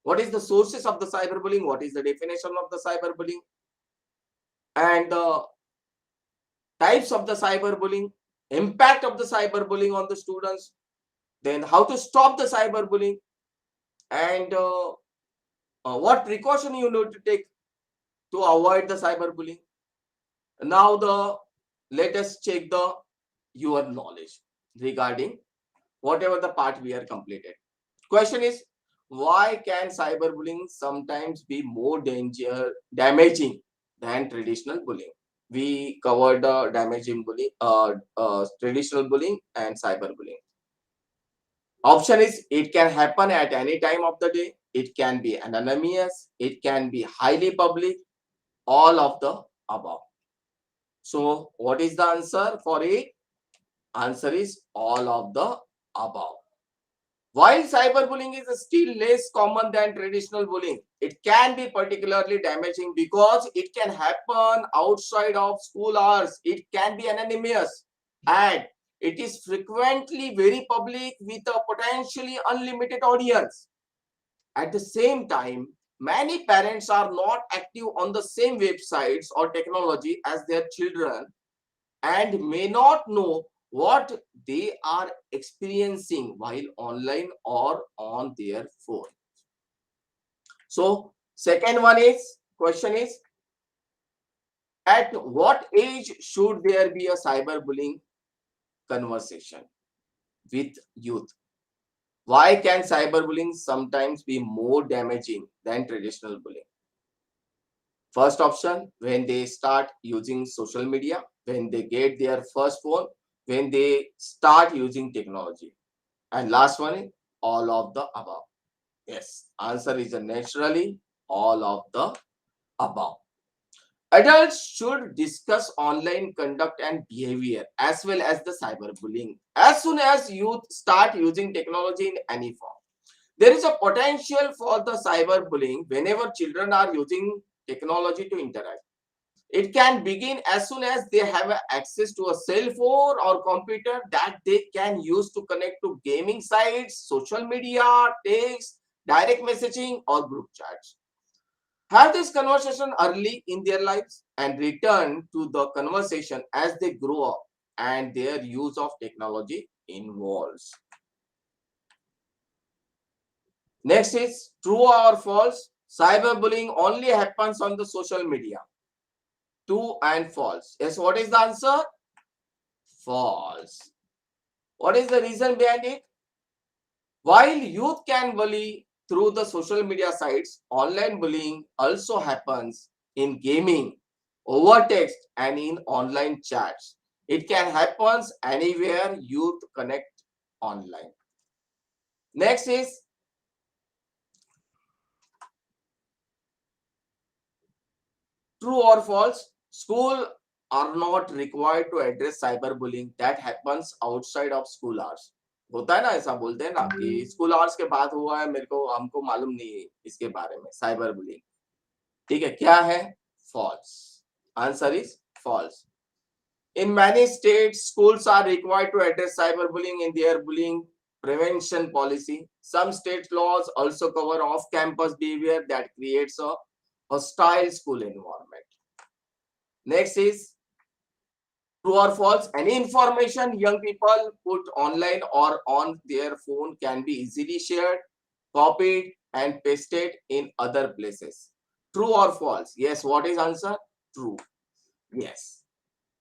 Speaker 1: what is the sources of the cyberbullying, what is the definition of the cyberbullying, and the types of the cyberbullying, impact of the cyberbullying on the students, then how to stop the cyberbullying, and what precaution you need to take to avoid the cyberbullying. Now let us check your knowledge regarding whatever the part we are completed. Question is, why can cyberbullying sometimes be more damaging than traditional bullying? We covered damaging bullying, traditional bullying and cyberbullying. Option is, it can happen at any time of the day. It can be anonymous. It can be highly public. All of the above. So what is the answer for it? Answer is all of the above. While cyberbullying is still less common than traditional bullying, it can be particularly damaging because it can happen outside of school hours. It can be anonymous and it is frequently very public with a potentially unlimited audience. At the same time, many parents are not active on the same websites or technology as their children and may not know what they are experiencing while online or on their phone. So, second one is question is, at what age should there be a cyberbullying conversation with youth? Why can cyberbullying sometimes be more damaging than traditional bullying? First option, when they start using social media, when they get their first phone, when they start using technology. And last one is all of the above. Yes, answer is a naturally all of the above. Adults should discuss online conduct and behavior as well as the cyberbullying as soon as youth start using technology in any form. There is a potential for the cyberbullying whenever children are using technology to interact. It can begin as soon as they have access to a cell phone or computer that they can use to connect to gaming sites, social media, text, direct messaging, or group chats. Have this conversation early in their lives and return to the conversation as they grow up and their use of technology involves. Next is true or false. Cyberbullying only happens on the social media. True and false. Yes, what is the answer? False. What is the reason behind it? While youth can bully through the social media sites, online bullying also happens in gaming, over text, and in online chats. It can happen anywhere youth connect online. Next is true or false. School are not required to address cyberbullying that happens outside of school hours. होता है ना, ऐसा बोलते हैं ना कि school hours के बाद हुआ है, मेरे को हमको मालूम नहीं है इसके बारे में साइबर बुलिंग. ठीक है, क्या है? False. Answer is false. In many states, schools are required to address cyberbullying in their bullying prevention policy. Some state laws also cover off-campus behavior that creates a hostile school environment. Next is true or false. Any information young people put online or on their phone can be easily shared, copied, and pasted in other places. True or false? Yes. What is answer? True. Yes.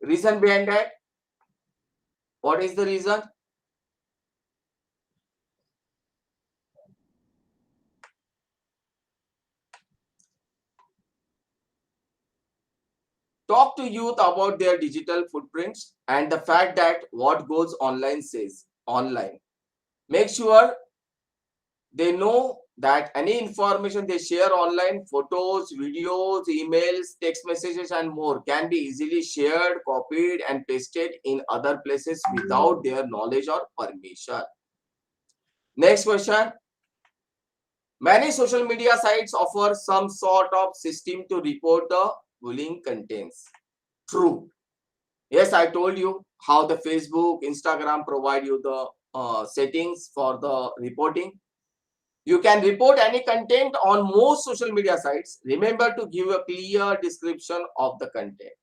Speaker 1: Reason behind that? What is the reason? Talk to youth about their digital footprints and the fact that what goes online says online. Make sure they know that any information they share online, photos, videos, emails, text messages, and more, can be easily shared, copied, and pasted in other places without their knowledge or permission. Next question. Many social media sites offer some sort of system to report the bullying contents. True. Yes, I told you how the Facebook, Instagram provide you the settings for the reporting. You can report any content on most social media sites. Remember to give a clear description of the content.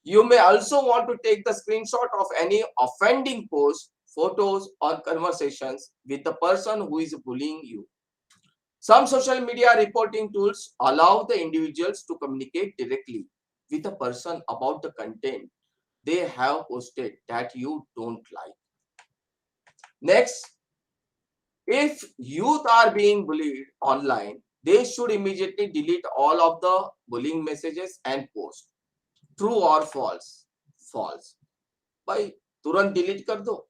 Speaker 1: You may also want to take the screenshot of any offending posts, photos, or conversations with the person who is bullying you. Some social media reporting tools allow the individuals to communicate directly with a person about the content they have posted that you don't like. Next, if youth are being bullied online, they should immediately delete all of the bullying messages and posts. True or false? False. भाई तुरंत delete कर दो.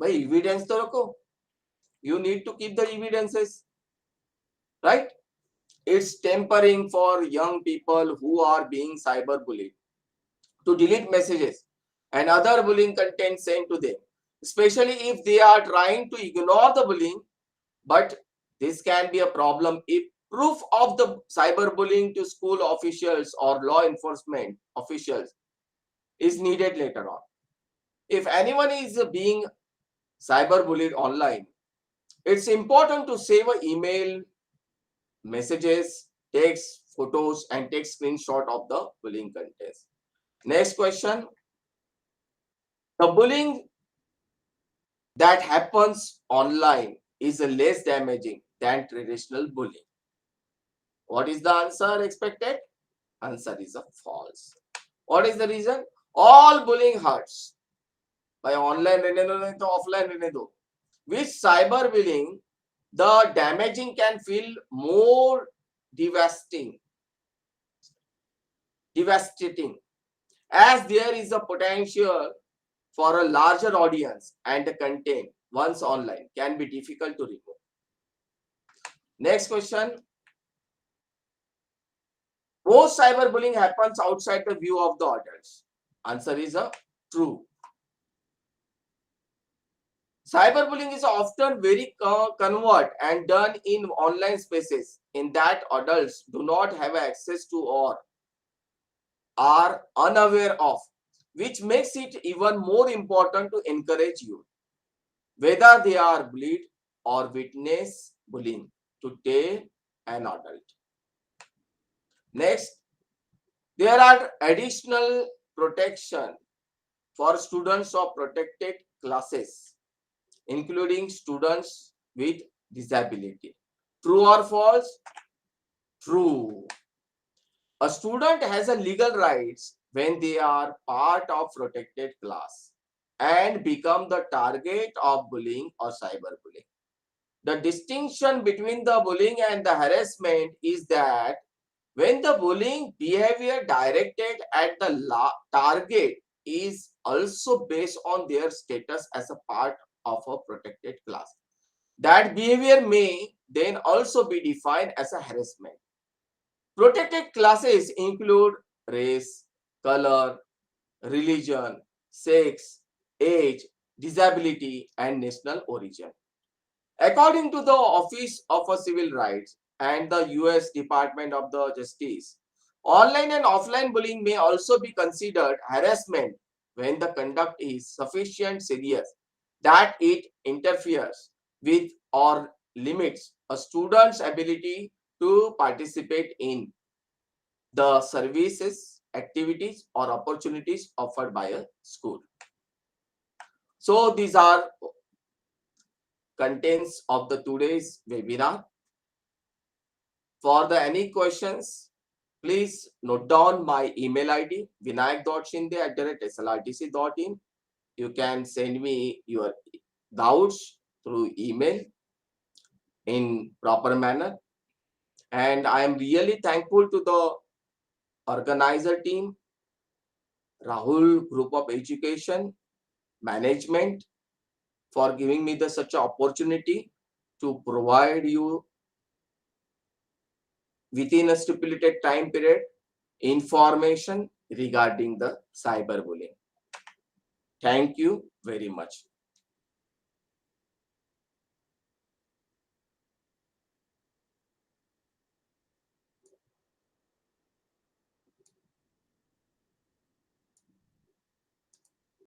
Speaker 1: भाई evidence तो रखो. You need to keep the evidences, right? It's tempering for young people who are being cyberbullied to delete messages and other bullying content sent to them, especially if they are trying to ignore the bullying. but this can be a problem if proof of the cyberbullying to school officials or law enforcement officials is needed later on. If anyone is being cyberbullied online, it's important to save an email, messages, text, photos, and take screenshot of the bullying content. Next question. The bullying that happens online is less damaging than traditional bullying. What is the answer expected? Answer is a false. What is the reason? All bullying hurts. By online रहने दो नहीं तो offline रहने दो. With cyberbullying, the damaging can feel more devastating, as there is a potential for a larger audience and the content once online can be difficult to remove. Next question. Most cyberbullying happens outside the view of the adults. Answer is a true. Cyberbullying is often very covert and done in online spaces in that adults do not have access to or are unaware of, which makes it even more important to encourage youth, whether they are bullied or witness bullying, to tell an adult. Next, there are additional protection for students of protected classes, including students with disability. True or false? True. A student has a legal rights when they are part of protected class and become the target of bullying or cyberbullying. The distinction between the bullying and the harassment is that when the bullying behavior directed at the target is also based on their status as a part of a protected class, that behavior may then also be defined as a harassment. Protected classes include race, color, religion, sex, age, disability, and national origin. According to the Office of Civil Rights and the US Department of the Justice, online and offline bullying may also be considered harassment when the conduct is sufficient serious that it interferes with or limits a student's ability to participate in the services, activities, or opportunities offered by a school. So these are contents of the today's webinar. For the any questions, please note down my email ID vinayak.shinde@slrtc.in. You can send me your doubts through email in proper manner. And I am really thankful to the organizer team, Rahul Group of Education, management, for giving me such an opportunity to provide you within a stipulated time period information regarding the cyberbullying. Thank you very much.